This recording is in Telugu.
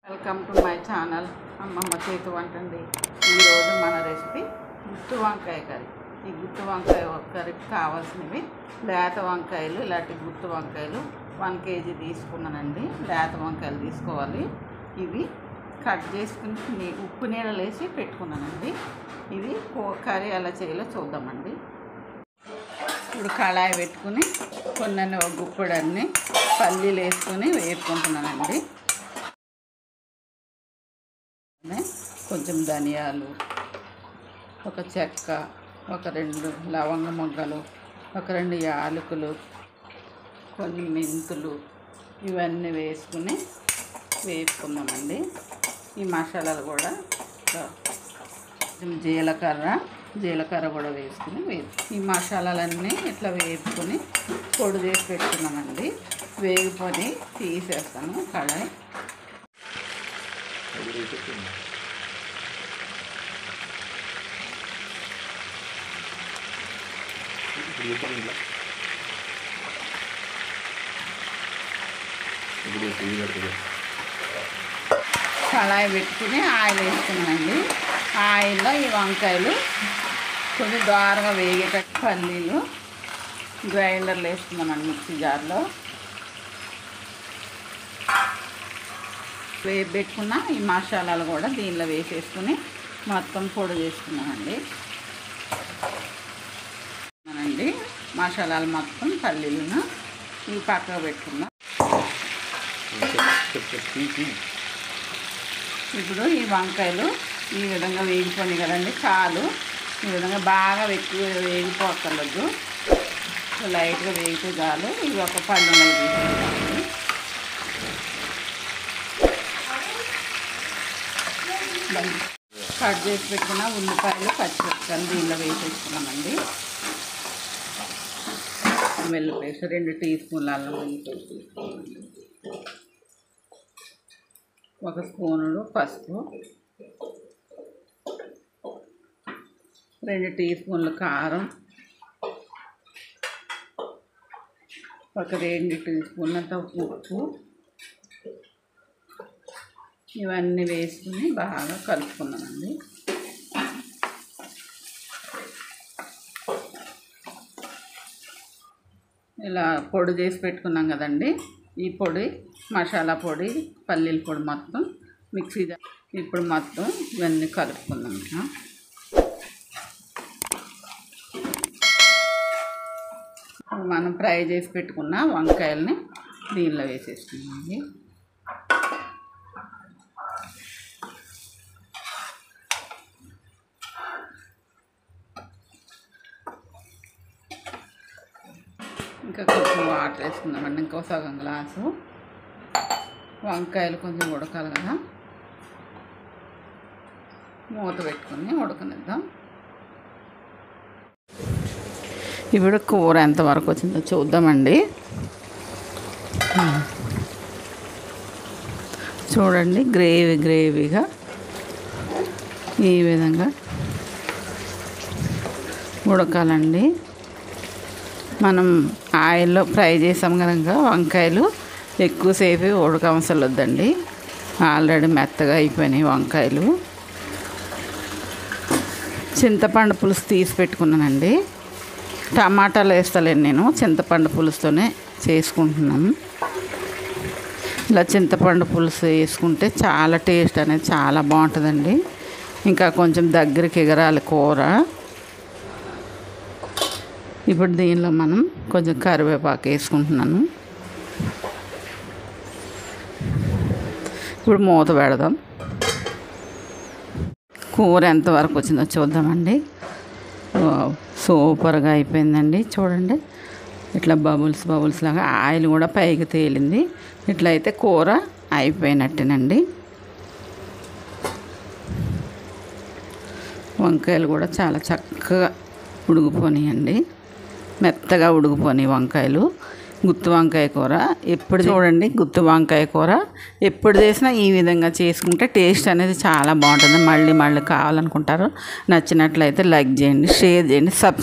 వెల్కమ్ టు మై ఛానల్ అమ్మమ్మ చేతి వంట అండి. ఈరోజు మన రెసిపీ గుత్తి వంకాయ కర్రీ. ఈ గుత్తి వంకాయ కర్రీకి కావాల్సినవి లేత వంకాయలు, ఇలాంటి గుత్తి వంకాయలు 1 kg తీసుకున్నానండి. లేత వంకాయలు తీసుకోవాలి. ఇవి కట్ చేసుకుని ఉప్పు నీళ్ళలో వేసి పెట్టుకున్నానండి. ఇది కర్రీ ఎలా చేయాలో చూద్దామండి. ఇప్పుడు కళాయి పెట్టుకుని కొన్ని గుప్పెడన్ని పల్లీలు వేసుకొని వేపుకుంటున్నానండి. కొంచెం ధనియాలు, ఒక చెక్క, ఒక 2 లవంగ మొగ్గలు, ఒక 2 యాలకులు, కొన్ని మెంతులు ఇవన్నీ వేసుకుని వేపుకుందామండి. ఈ మసాలాలు కూడా కొంచెం జీలకర్ర కూడా వేసుకుని ఈ మసాలాలన్నీ ఇట్లా వేపుకొని పొడి చేసి పెట్టుకున్నామండి. వేగిపోయి తీసేస్తాను కళాయి. కళాయి పెట్టుకుని ఆయిల్ వేసుకున్నానండి. ఆయిల్లో ఈ వంకాయలు కొంచెం దోరగా వేగేటట్టు పల్లీలు గ్రైండర్లో వేసుకున్నామండి. మిక్సీ జార్లో పెట్టుకున్న ఈ మసాలాలు కూడా దీనిలో వేసేసుకుని మొత్తం పొడి చేసుకున్నామండి. మసాలాలు మొత్తం పల్లీలను ఈ పక్కకు పెట్టుకున్నాం. ఇప్పుడు ఈ వంకాయలు ఈ విధంగా వేగిపోయినాయి కదండి. కాలు ఈ విధంగా బాగా ఎక్కువ వేగిపోకర్లేదు, లైట్గా వేగితే చాలు. ఇవి ఒక పళ్ళులో తీసుకుంటామండి. కట్ చేసి పెట్టుకున్న ఉల్లిపాయలు, పచ్చిమిరపకాయలు దీనిలో వేసేసుకున్నామండి. వెల్లుల్లి 2 టీ స్పూన్ల అల్లం వెల్లుల్లి పేస్ట్ తీసుకోండి. 1 స్పూను పసుపు, 2 టీ స్పూన్ల కారం, ఒక 2 టీ స్పూన్లంత ఉప్పు ఇవన్నీ వేసుకుని బాగా కలుపుకున్నామండి. ఇలా పొడి చేసి పెట్టుకున్నాం కదండి. ఈ పొడి, మసాలా పొడి, పల్లీల పొడి మొత్తం మిక్సీ ఇప్పుడు మొత్తం ఇవన్నీ కలుపుకుందాం. మనం ఫ్రై చేసి పెట్టుకున్న వంకాయల్ని దీనిలో వేసేసుకున్నామండి. ఇంకా కొంచెం వాటర్ వేసుకుందామండి. ఇంకో సగం గ్లాసు. వంకాయలు కొంచెం ఉడకాలి కదా, మూత పెట్టుకుని ఉడకనిద్దాం. ఇప్పుడు కూర ఎంతవరకు వచ్చిందో చూద్దామండి. చూడండి, గ్రేవీగా ఈ విధంగా ఉడకాలండి. మనం ఆయిల్లో ఫ్రై చేసాం కనుక వంకాయలు ఎక్కువసేపు ఉడకవసరం వద్దండి. ఆల్రెడీ మెత్తగా అయిపోయినాయి వంకాయలు. చింతపండు పులుసు తీసి పెట్టుకున్నానండి. టమాటాలు వేస్తలేను నేను, చింతపండు పులుసుతోనే చేసుకుంటున్నాను. ఇలా చింతపండు పులుసు వేసుకుంటే చాలా టేస్ట్ అనేది చాలా బాగుంటుందండి. ఇంకా కొంచెం దగ్గరికి ఎగరాలి కూర. ఇప్పుడు దీనిలో మనం కొంచెం కరివేపాకు వేసుకుంటున్నాను. ఇప్పుడు మూత పెడదాం. కూర ఎంతవరకు వచ్చిందో చూద్దామండి. సూపర్గా అయిపోయిందండి. చూడండి, ఇట్లా బబుల్స్ లాగా ఆయిల్ కూడా పైకి తేలింది. ఇట్లా అయితే కూర అయిపోయినట్టేనండి. వంకాయలు కూడా చాలా చక్కగా ఉడికిపోయినాయండి. మెత్తగా ఉడికిపోయినాయి వంకాయలు. గుత్తి వంకాయ కూర ఎప్పుడు చూడండి, గుత్తి వంకాయ కూర ఎప్పుడు చేసినా ఈ విధంగా చేసుకుంటే టేస్ట్ అనేది చాలా బాగుంటుంది. మళ్ళీ కావాలనుకుంటారు. నచ్చినట్లయితే లైక్ చేయండి, షేర్ చేయండి, సబ్స్క్రైబ్